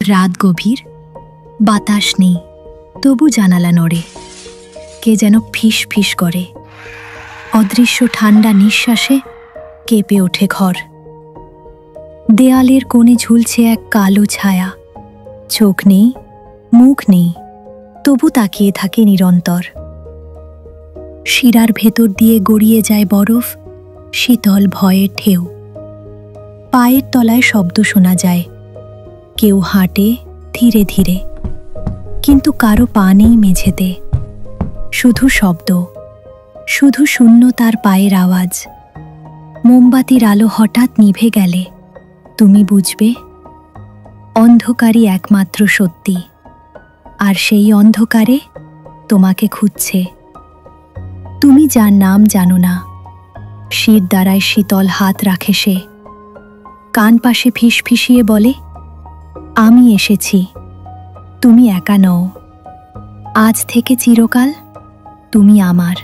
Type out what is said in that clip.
রাত গভীর, বাতাস নেই, তবু জানালা নড়ে। কে যেন ফিস ফিস করে। অদৃশ্য ঠান্ডা নিঃশ্বাসে কেঁপে ওঠে ঘর। দেয়ালের কোণে ঝুলছে এক কালো ছায়া। চোখ নেই, মুখ নেই, তবু তাকিয়ে থাকে নিরন্তর। শিরার ভেতর দিয়ে গড়িয়ে যায় বরফ, শীতল ভয়ের ঢেউ। পায়ের তলায় শব্দ শোনা যায়। কেউ হাঁটে ধীরে ধীরে, কিন্তু কারো পা নেই মেঝেতে। শুধু শব্দ, শুধু শূন্যতার পায়ের আওয়াজ। মোমবাতির আলো হঠাৎ নিভে গেলে তুমি বুঝবে অন্ধকারই একমাত্র সত্যি, আর সেই অন্ধকারে তোমাকে খুঁজছে। তুমি যার নাম জানো না, শির দ্বারায় শীতল হাত রাখে সে। কান পাশে ফিসফিসিয়ে বলে, আমি এসেছি, তুমি একা নও। আজ থেকে চিরকাল তুমি আমার।